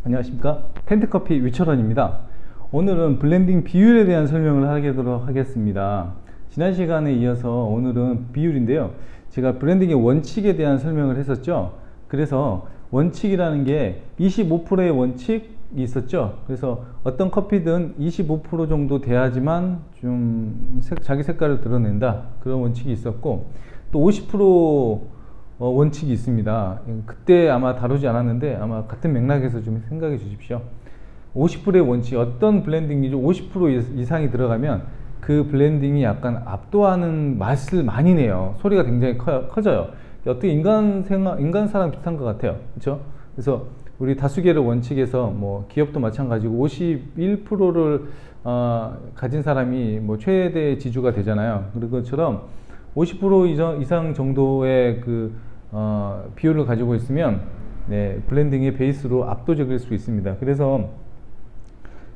안녕하십니까, 텐트커피 위철원입니다. 오늘은 블렌딩 비율에 대한 설명을 하도록 하겠습니다. 지난 시간에 이어서 오늘은 비율인데요, 제가 블렌딩의 원칙에 대한 설명을 했었죠. 그래서 원칙이라는 게 25%의 원칙이 있었죠. 그래서 어떤 커피든 25% 정도 돼야지만 좀 자기 색깔을 드러낸다, 그런 원칙이 있었고, 또 50% 원칙이 있습니다. 그때 아마 다루지 않았는데 아마 같은 맥락에서 좀 생각해 주십시오. 50%의 원칙, 어떤 블렌딩이죠, 50% 이상이 들어가면 그 블렌딩이 약간 압도하는 맛을 많이 내요. 소리가 굉장히 커져요. 어떻게 인간 사람 비슷한 것 같아요. 그렇죠? 그래서 우리 다수결의 원칙에서 뭐 기업도 마찬가지고 51%를 가진 사람이 뭐 최대 지주가 되잖아요. 그런 것처럼 50% 이상 정도의 비율을 가지고 있으면 블렌딩의 베이스로 압도적일 수 있습니다. 그래서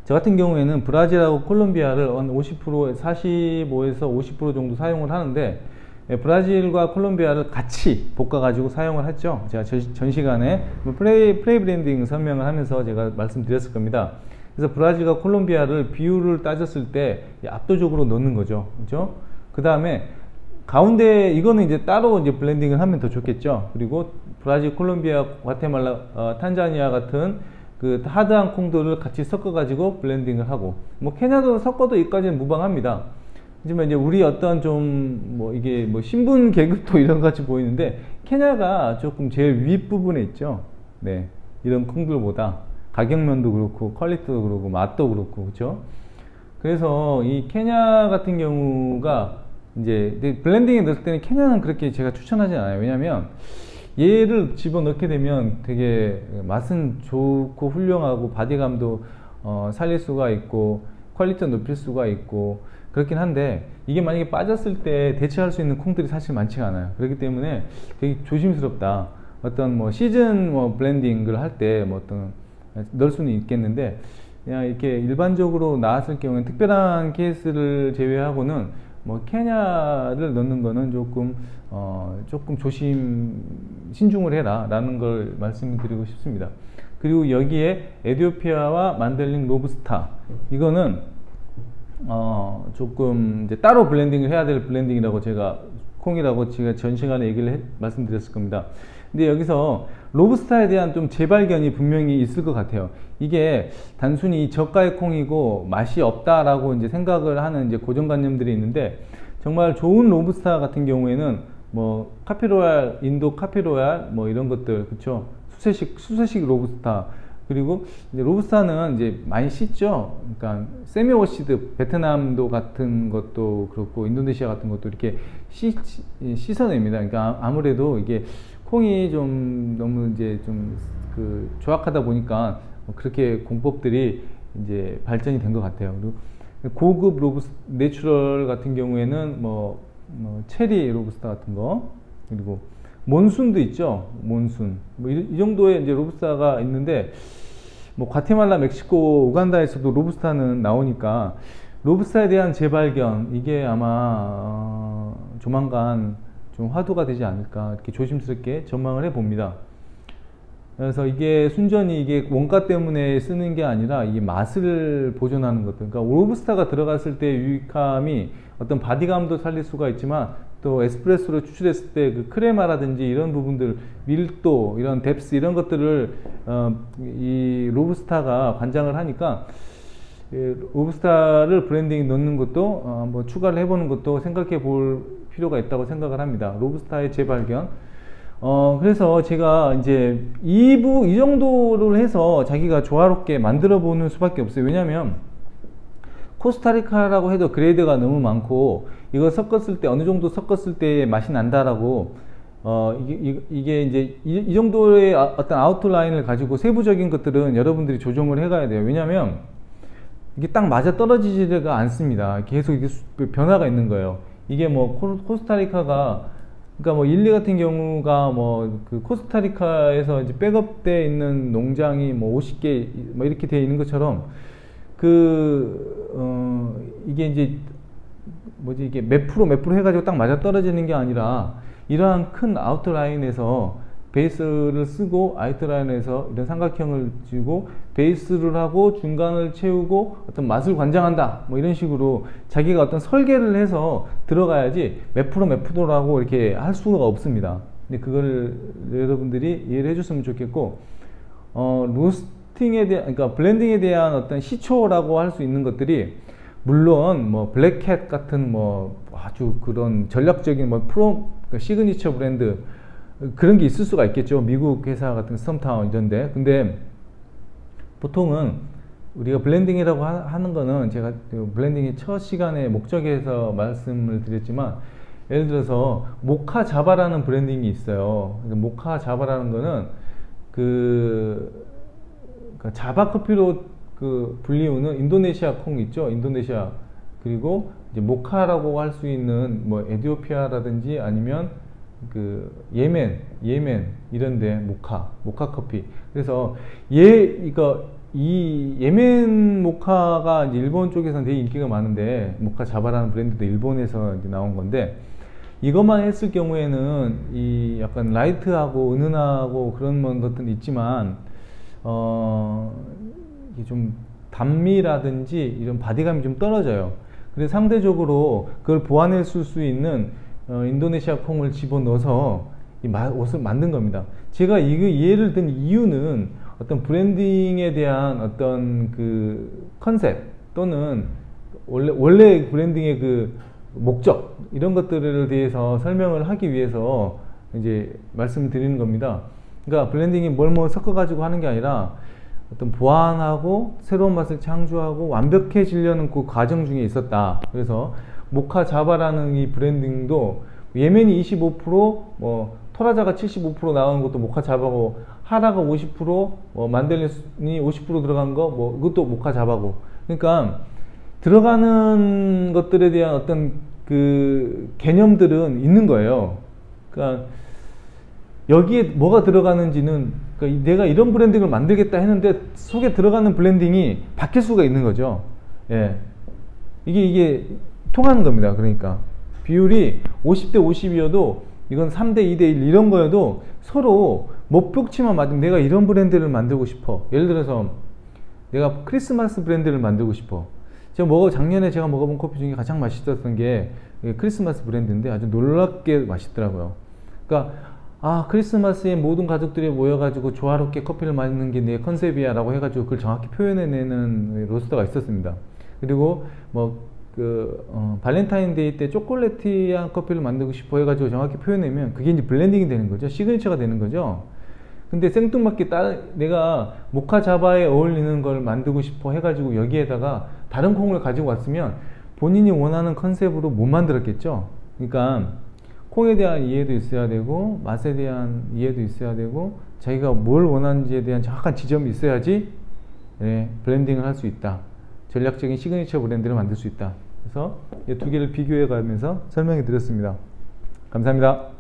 저 같은 경우에는 브라질하고 콜롬비아를 한 50%, 45에서 50% 정도 사용을 하는데, 브라질과 콜롬비아를 같이 볶아 가지고 사용을 했죠. 제가 전 시간에 프레이 블렌딩 설명을 하면서 제가 말씀드렸을 겁니다. 그래서 브라질과 콜롬비아를 비율을 따졌을 때 압도적으로 넣는 거죠. 그죠? 그 다음에 가운데 이거는 이제 따로 이제 블렌딩을 하면 더 좋겠죠. 그리고 브라질, 콜롬비아, 과테말라, 탄자니아 같은 그 하드한 콩들을 같이 섞어 가지고 블렌딩을 하고, 뭐 케냐도 섞어도 여기까지는 무방합니다. 하지만 이제 우리 어떤 좀 이게 신분 계급도 이런 것 같이 보이는데, 케냐가 조금 제일 윗부분에 있죠. 네, 이런 콩들보다 가격면도 그렇고 퀄리티도 그렇고 맛도 그렇고, 그렇죠? 그래서 이 케냐 같은 경우가 이제 블렌딩에 넣을 때는 케냐는 그렇게 제가 추천하지 않아요. 왜냐면 얘를 집어넣게 되면 되게 맛은 좋고 훌륭하고 바디감도 살릴 수가 있고 퀄리티도 높일 수가 있고 그렇긴 한데, 이게 만약에 빠졌을 때 대체할 수 있는 콩들이 사실 많지가 않아요. 그렇기 때문에 되게 조심스럽다. 어떤 시즌 블렌딩을 할 때 어떤 넣을 수는 있겠는데, 그냥 이렇게 일반적으로 나왔을 경우에 특별한 케이스를 제외하고는 케냐를 넣는 거는 조금 신중을 해라 라는 걸 말씀드리고 싶습니다. 그리고 여기에 에티오피아와 만델링 로부스타, 이거는 조금 이제 따로 블렌딩을 해야 될 블렌딩이라고 제가 콩이라고 제가 전 시간에 말씀드렸을 겁니다. 근데 여기서 로부스타에 대한 좀 재발견이 분명히 있을 것 같아요. 이게 단순히 저가의 콩이고 맛이 없다라고 이제 생각을 하는 이제 고정관념들이 있는데, 정말 좋은 로부스타 같은 경우에는 카페로얄, 인도 카페로얄 이런 것들, 그쵸? 수세식 로부스타. 그리고 이제 로부스타는 이제 많이 씻죠. 그러니까 세미워시드, 베트남도 같은 것도 그렇고 인도네시아 같은 것도 이렇게 씻어냅니다. 그러니까 아무래도 이게 콩이 좀 너무 이제 좀 조악하다 보니까 그렇게 공법들이 이제 발전이 된 것 같아요. 그리고 고급 내추럴 같은 경우에는 체리 로부스타 같은 거, 그리고 몬순도 있죠. 몬순 이 정도의 이제 로부스타가 있는데, 과테말라, 멕시코, 우간다에서도 로부스타는 나오니까 로부스타에 대한 재발견, 이게 아마 조만간 좀 화두가 되지 않을까, 이렇게 조심스럽게 전망을 해 봅니다. 그래서 이게 순전히 이게 원가 때문에 쓰는 게 아니라 이 맛을 보존하는 것들, 그러니까 로부스타가 들어갔을 때 유익함이 어떤 바디감도 살릴 수가 있지만, 또 에스프레소로 추출했을 때 그 크레마라든지 이런 부분들, 밀도, 이런 뎁스, 이런 것들을 이 로부스타가 관장을 하니까, 로부스타를 브랜딩에 넣는 것도 한번 추가를 해보는 것도 생각해 볼 필요가 있다고 생각을 합니다. 로부스타의 재발견. 그래서 제가 이제 이 정도를 해서 자기가 조화롭게 만들어 보는 수밖에 없어요. 왜냐면 코스타리카라고 해도 그레이드가 너무 많고, 이거 섞었을 때 어느 정도 섞었을 때 맛이 난다라고, 이게 이제 이 정도의 어떤 아웃라인을 가지고 세부적인 것들은 여러분들이 조정을 해 가야 돼요. 왜냐면 이게 딱 맞아 떨어지지가 않습니다. 계속 이게 변화가 있는 거예요. 이게 코스타리카가, 그러니까 일리 같은 경우가 그 코스타리카에서 이제 백업되어 있는 농장이 50개 이렇게 되어 있는 것처럼, 이게 이제 이게 몇 프로 해가지고 딱 맞아 떨어지는 게 아니라, 이러한 큰 아웃라인에서 베이스를 쓰고 아이트라인에서 이런 삼각형을 지고 베이스를 하고 중간을 채우고 어떤 맛을 관장한다 뭐 이런 식으로 자기가 어떤 설계를 해서 들어가야지 몇 프로라고 이렇게 할 수가 없습니다. 근데 그걸 여러분들이 이해를 해줬으면 좋겠고, 로스팅에 대한, 그러니까 블렌딩에 대한 어떤 시초라고 할 수 있는 것들이, 물론 뭐 블랙캣 같은 뭐 아주 그런 전략적인 뭐 그러니까 시그니처 브랜드 그런 게 있을 수가 있겠죠. 미국 회사 같은 스톰타운 이런데. 근데 보통은 우리가 블렌딩이라고 하는 거는, 제가 블렌딩의 첫 시간에 목적에서 말씀을 드렸지만, 예를 들어서 모카 자바라는 브랜딩이 있어요. 모카 자바라는 거는 자바 커피로 불리우는 인도네시아 콩 있죠. 인도네시아. 그리고 이제 모카라고 할 수 있는 뭐 에티오피아라든지 아니면 예멘 이런데 모카 커피. 그래서 이 예멘 모카가 이제 일본 쪽에서는 되게 인기가 많은데, 모카 자바라는 브랜드도 일본에서 이제 나온 건데, 이것만 했을 경우에는 이 약간 라이트하고 은은하고 그런 것들은 있지만, 이게 좀 단미라든지 이런 바디감이 좀 떨어져요. 그래서 상대적으로 그걸 보완해 줄 수 있는 인도네시아 콩을 집어넣어서 이 옷을 만든 겁니다. 제가 이 예를 든 이유는 어떤 브랜딩에 대한 어떤 컨셉 또는 원래 브랜딩의 목적, 이런 것들에 대해서 설명을 하기 위해서 이제 말씀을 드리는 겁니다. 그러니까 블렌딩이 뭘 섞어 가지고 하는 게 아니라 어떤 보완하고 새로운 맛을 창조하고 완벽해지려는 그 과정 중에 있었다. 그래서 모카 자바라는 이 브랜딩도 예멘이 25%, 뭐 토라자가 75% 나오는 것도 모카 자바고, 하라가 50%, 만델린이 50% 들어간 거, 뭐 이것도 모카 자바고. 그러니까 들어가는 것들에 대한 어떤 개념들은 있는 거예요. 그러니까 여기에 뭐가 들어가는지는, 그러니까 내가 이런 브랜딩을 만들겠다 했는데 속에 들어가는 블렌딩이 바뀔 수가 있는 거죠. 예. 이게 통하는 겁니다. 그러니까 비율이 50대 50이어도 이건 3대 2대 1 이런 거여도 서로 목표치만 맞으면, 내가 이런 브랜드를 만들고 싶어. 예를 들어서 내가 크리스마스 브랜드를 만들고 싶어. 작년에 제가 먹어본 커피 중에 가장 맛있었던 게 크리스마스 브랜드인데 아주 놀랍게 맛있더라고요. 그러니까 크리스마스에 모든 가족들이 모여가지고 조화롭게 커피를 마시는 게 내 컨셉이야 라고 해가지고 그걸 정확히 표현해내는 로스터가 있었습니다. 그리고 발렌타인데이 때 초콜릿티한 커피를 만들고 싶어 해가지고 정확히 표현하면 그게 이제 블렌딩이 되는 거죠. 시그니처가 되는 거죠. 근데 생뚱맞게 내가 모카 자바에 어울리는 걸 만들고 싶어 해가지고 여기에다가 다른 콩을 가지고 왔으면 본인이 원하는 컨셉으로 못 만들었겠죠. 그러니까 콩에 대한 이해도 있어야 되고, 맛에 대한 이해도 있어야 되고, 자기가 뭘 원하는지에 대한 정확한 지점이 있어야지 블렌딩을 할 수 있다. 전략적인 시그니처 브랜드를 만들 수 있다. 그래서 이 두 개를 비교해 가면서 설명해 드렸습니다. 감사합니다.